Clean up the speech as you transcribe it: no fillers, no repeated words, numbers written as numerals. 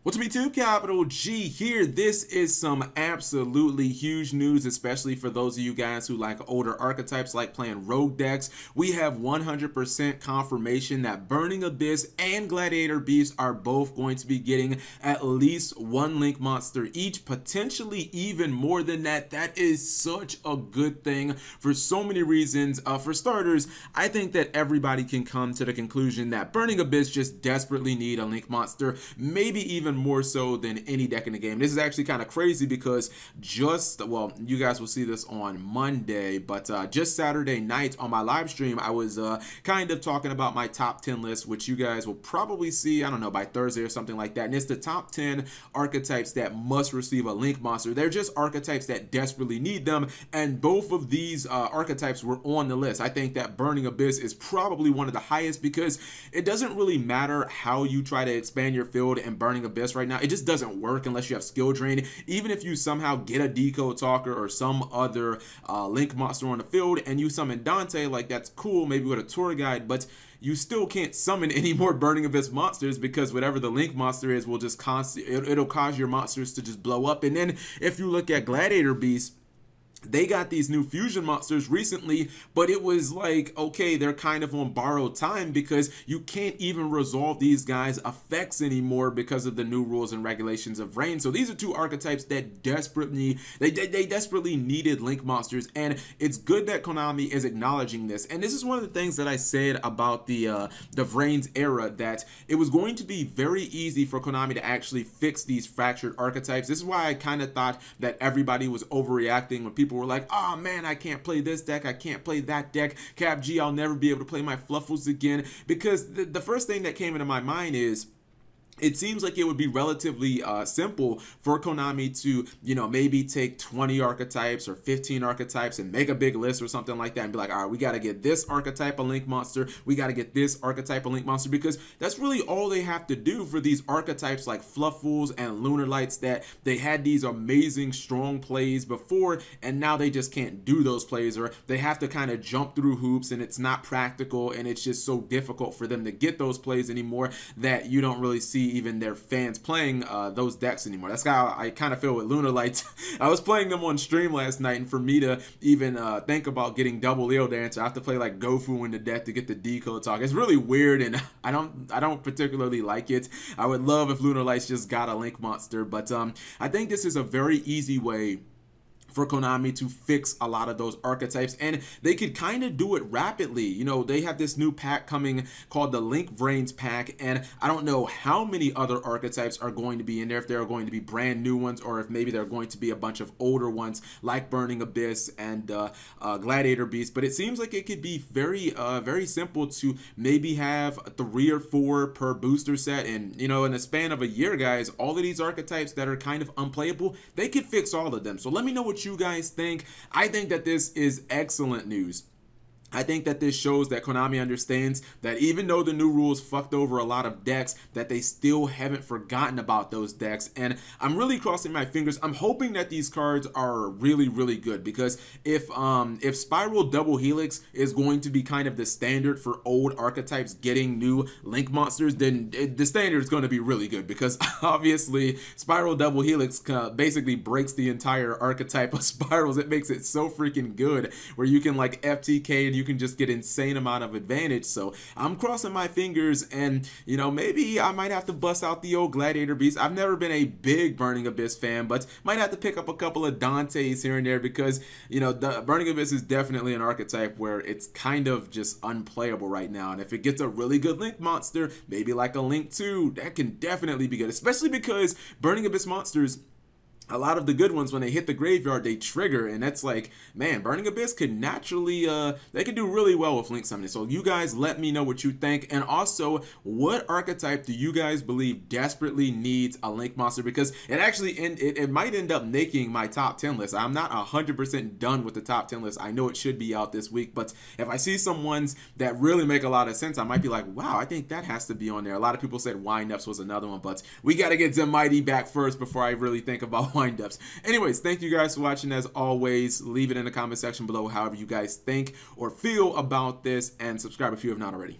What's up, YouTube? Capital G here. This is some absolutely huge news, especially for those of you guys who like older archetypes, like playing rogue decks. We have 100% confirmation that Burning Abyss and Gladiator Beast are both going to be getting at least one Link monster each, potentially even more than that. That is such a good thing for so many reasons. For starters, I think that everybody can come to the conclusion that Burning Abyss just desperately need a Link monster, maybe even more so than any deck in the game. This is actually kind of crazy because well, you guys will see this on Monday, but just Saturday night on my live stream, I was kind of talking about my top 10 list, which you guys will probably see, I don't know, by Thursday or something like that. And it's the top 10 archetypes that must receive a Link monster. They're just archetypes that desperately need them, and both of these archetypes were on the list. I think that Burning Abyss is probably one of the highest because it doesn't really matter how you try to expand your field in Burning Abyss right now. It just doesn't work unless you have skill drain. Even if you somehow get a Decode Talker or some other Link monster on the field and you summon Dante, like that's cool, maybe with a tour guide, but you still can't summon any more Burning Abyss monsters because whatever the Link monster is will just it'll cause your monsters to just blow up. And then if you look at Gladiator Beast, they got these new fusion monsters recently, but it was like, okay, they're kind of on borrowed time because you can't even resolve these guys' effects anymore because of the new rules and regulations of Reign. So these are two archetypes that desperately needed Link monsters, and it's good that Konami is acknowledging this. And this is one of the things that I said about the Reign's era, that it was going to be very easy for Konami to actually fix these fractured archetypes. This is why I kind of thought that everybody was overreacting when people were like, oh man, I can't play this deck, I can't play that deck, Cap G, I'll never be able to play my Fluffles again. Because the first thing that came into my mind is, it seems like it would be relatively simple for Konami to, you know, maybe take 20 archetypes or 15 archetypes and make a big list or something like that and be like, all right, we got to get this archetype a Link monster, we got to get this archetype a Link monster, because that's really all they have to do for these archetypes like Fluffles and Lunar Lights, that they had these amazing strong plays before and now they just can't do those plays, or they have to kind of jump through hoops and it's not practical and it's just so difficult for them to get those plays anymore that you don't really see even their fans playing those decks anymore. That's how I kind of feel with Lunar Lights. I was playing them on stream last night, and for me to even think about getting double Eel Dancer, I have to play like Gofu in the deck to get the Decode Talk. It's really weird, and I don't particularly like it. I would love if Lunar Lights just got a Link monster, but I think this is a very easy way for Konami to fix a lot of those archetypes, and they could kind of do it rapidly. You know, they have this new pack coming called the Link Brains pack, and I don't know how many other archetypes are going to be in there, if there are going to be brand new ones or if maybe there are going to be a bunch of older ones like Burning Abyss and Gladiator Beast. But it seems like it could be very simple to maybe have 3 or 4 per booster set, and you know, in the span of a year, guys, all of these archetypes that are kind of unplayable, they could fix all of them. So let me know what you guys think. I think that this is excellent news. I think that this shows that Konami understands that even though the new rules fucked over a lot of decks, that they still haven't forgotten about those decks. And I'm really crossing my fingers. I'm hoping that these cards are really good, because if Spiral Double Helix is going to be kind of the standard for old archetypes getting new Link monsters, then the standard is going to be really good, because obviously Spiral Double Helix basically breaks the entire archetype of Spirals. It makes it so freaking good where you can like FTK and you can just get insane amount of advantage. So I'm crossing my fingers, and you know, maybe I might have to bust out the old Gladiator Beast. I've never been a big Burning Abyss fan, but might have to pick up a couple of Dantes here and there, because you know, the Burning Abyss is definitely an archetype where it's kind of just unplayable right now. And if it gets a really good Link monster, maybe like a Link 2, that can definitely be good, especially because Burning Abyss monsters, a lot of the good ones, when they hit the graveyard, they trigger, and that's like, man, Burning Abyss could naturally, they could do really well with Link summoning. So you guys let me know what you think, and also, what archetype do you guys believe desperately needs a Link monster? Because it actually, it might end up making my top 10 list. I'm not 100% done with the top 10 list. I know it should be out this week, but if I see some ones that really make a lot of sense, I might be like, wow, I think that has to be on there. A lot of people said Windups was another one, but we got to get Mighty back first before I really think about windups. Anyways, thank you guys for watching. As always, leave it in the comment section below however you guys think or feel about this, and subscribe if you have not already.